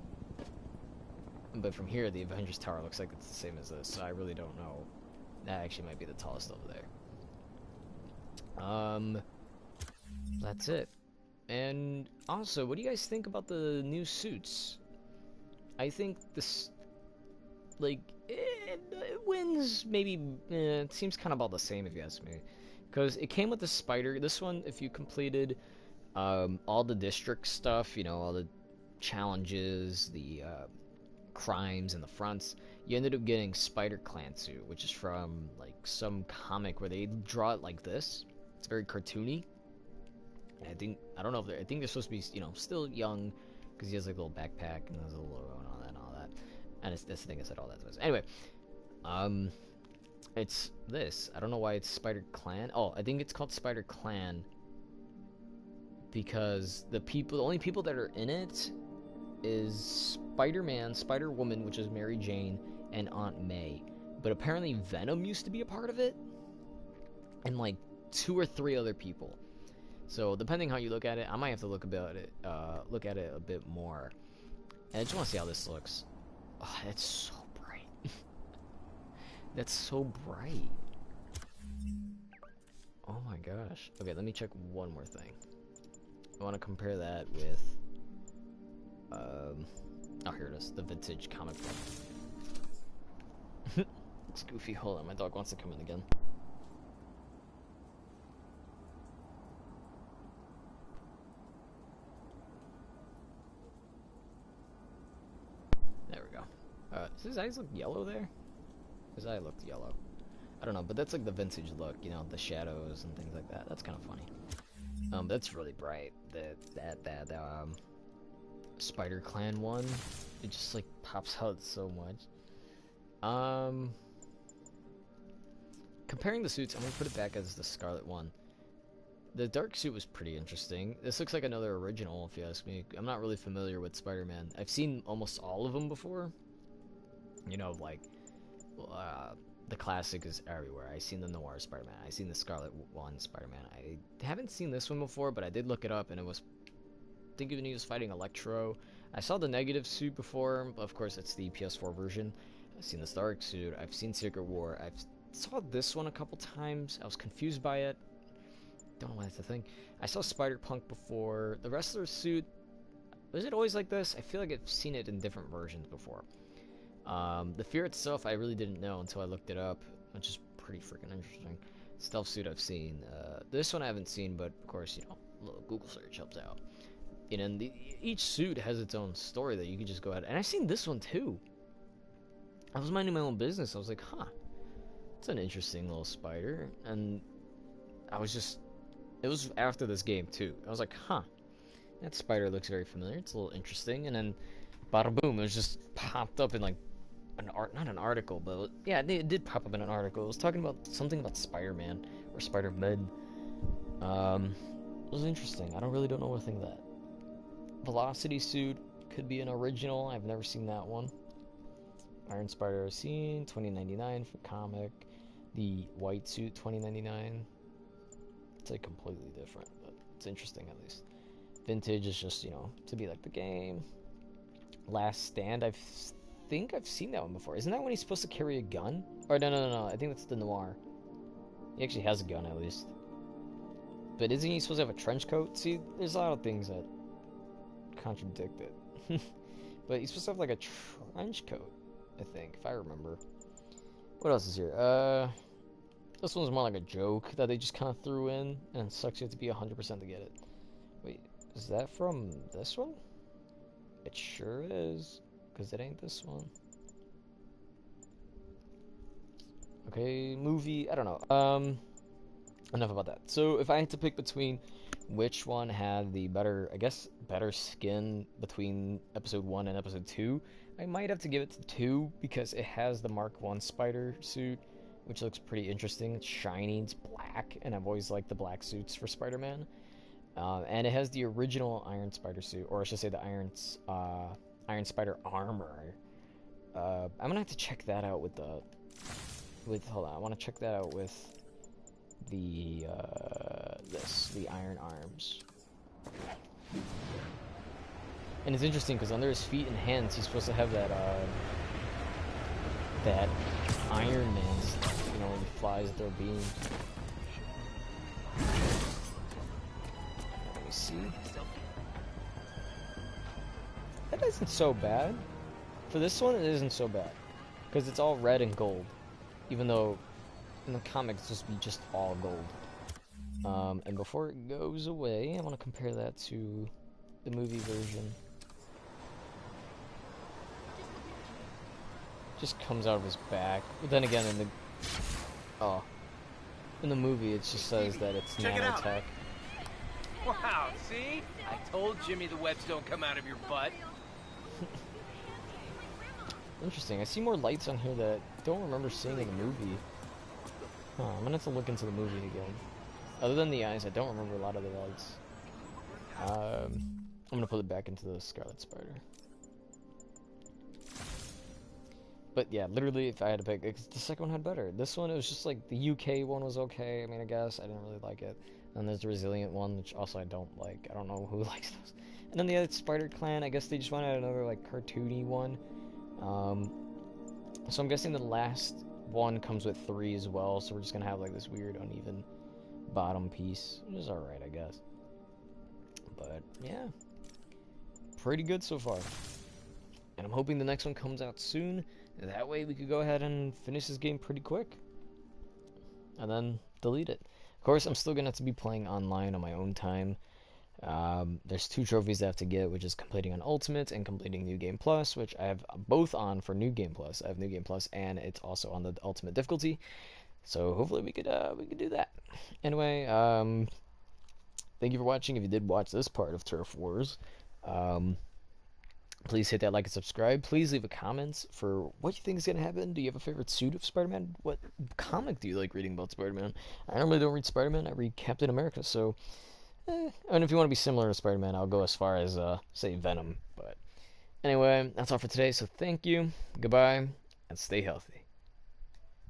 But from here, the Avengers Tower looks like it's the same as this, so I really don't know. That actually might be the tallest over there. That's it. And also, what do you guys think about the new suits? I think this, like, it wins maybe, it seems kind of about the same if you ask me. Because it came with the spider. This one, if you completed all the district stuff, you know, all the challenges, the crimes and the fronts, you ended up getting Spider Clan suit, which is from like some comic where they draw it like this. It's very cartoony. I don't know if I think they're supposed to be, you know, still young, because he has like a little backpack and there's a little logo and all that. And it's this thing I said all that. Anyway, it's this. I don't know why it's Spider Clan. Oh, I think it's called Spider Clan because the only people that are in it is Spider-Man, Spider-Woman, which is Mary Jane, and Aunt May. But apparently Venom used to be a part of it, and like 2 or 3 other people. So depending how you look at it, I might have to look at it a bit more. And I just want to see how this looks. Oh, that's so bright. That's so bright. Oh my gosh. Okay, let me check one more thing. I want to compare that with oh, here it is, the vintage comic book. It's goofy. Hold on, my dog wants to come in again. There we go. Does his eyes look yellow there? His eye looked yellow. I don't know, but that's like the vintage look, you know, the shadows and things like that. That's kind of funny. That's really bright. That Spider Clan one, it just like pops out so much. Comparing the suits, I'm gonna put it back as the Scarlet one. The dark suit was pretty interesting. This looks like another original, if you ask me. I'm not really familiar with Spider-Man. I've seen almost all of them before. You know, like, the classic is everywhere. I've seen the Noir Spider-Man. I've seen the Scarlet one Spider-Man. I haven't seen this one before, but I did look it up, and it was... I think even he was fighting Electro. I saw the negative suit before. Of course, it's the PS4 version. I've seen this dark suit. I've seen Secret War. I've saw this one a couple times. I was confused by it. Don't know why that's the thing. I saw Spider-Punk before. The Wrestler suit, was it always like this? I feel like I've seen it in different versions before. The Fear itself, I really didn't know until I looked it up, which is pretty freaking interesting. Stealth suit I've seen. This one I haven't seen, but of course, you know, a little Google search helps out. You know, and each suit has its own story that you can just go ahead. And I've seen this one too. I was minding my own business. I was like, huh, it's an interesting little spider. And I was just... It was after this game too. I was like, huh, that spider looks very familiar. It's a little interesting. And then, bada boom, it was just popped up in like not an article, but yeah, it did pop up in an article. It was talking about something about Spider-Man or Spider-Man. It was interesting. I don't know what to think of that. Velocity suit could be an original. I've never seen that one. Iron Spider I've seen, $20.99 for comic. The white suit, $20.99. It's like completely different, but it's interesting at least. Vintage is just, you know, to be like the game. Last Stand, I think I've seen that one before. Isn't that when he's supposed to carry a gun? Or no. I think that's the Noir. He actually has a gun at least. But isn't he supposed to have a trench coat? See, there's a lot of things that contradict it. But he's supposed to have like a trench coat, I think, if I remember. What else is here? This one's more like a joke that they just kind of threw in, and it sucks you have to be 100% to get it. Wait, is that from this one? It sure is, because it ain't this one. Okay, movie, I don't know. Enough about that. So if I had to pick between which one had the better, I guess, better skin between episode 1 and episode 2, I might have to give it to 2 because it has the Mark 1 spider suit, which looks pretty interesting. It's shiny, it's black, and I've always liked the black suits for Spider-Man. And it has the original Iron Spider suit, or I should say the Iron Spider armor. I'm gonna have to check that out with the... hold on, I want to check that out with the the iron arms. And it's interesting because under his feet and hands he's supposed to have that that Iron Man stuff, you know, when he flies through beams. Let me see. That isn't so bad. For this one, it isn't so bad because it's all red and gold, even though in the comics, just be just all gold. And before it goes away, I want to compare that to the movie version. Just comes out of his back. But then again, in the movie, it just says that it's nanotech. Wow, see? I told Jimmy the webs don't come out of your butt. Interesting. I see more lights on here that I don't remember seeing in the movie. Huh, I'm gonna have to look into the movie again. Other than the eyes, I don't remember a lot of the lights. I'm gonna put it back into the Scarlet Spider. But yeah, literally, if I had to pick, the second one had better. This one, it was just like the UK one was okay. I mean, I guess I didn't really like it. And there's the Resilient one, which also I don't like. I don't know who likes those. And then the other Spider Clan, I guess they just wanted another like cartoony one. So I'm guessing the last one comes with 3 as well, so we're just gonna have like this weird uneven bottom piece, which is alright, I guess. But yeah, pretty good so far. And I'm hoping the next one comes out soon, and that way we could go ahead and finish this game pretty quick and then delete it. Of course, I'm still gonna have to be playing online on my own time. There's 2 trophies I have to get, which is completing on Ultimate and completing New Game Plus, which I have both on for New Game Plus. I have New Game Plus, and it's also on the Ultimate difficulty. So hopefully we could do that. Anyway, thank you for watching. If you did watch this part of Turf Wars, please hit that like and subscribe. Please leave a comment for what you think is gonna happen. Do you have a favorite suit of Spider-Man? What comic do you like reading about Spider-Man? I normally don't read Spider-Man. I read Captain America. So. And if you want to be similar to Spider-Man, I'll go as far as, say, Venom. But anyway, that's all for today, so thank you, goodbye, and stay healthy.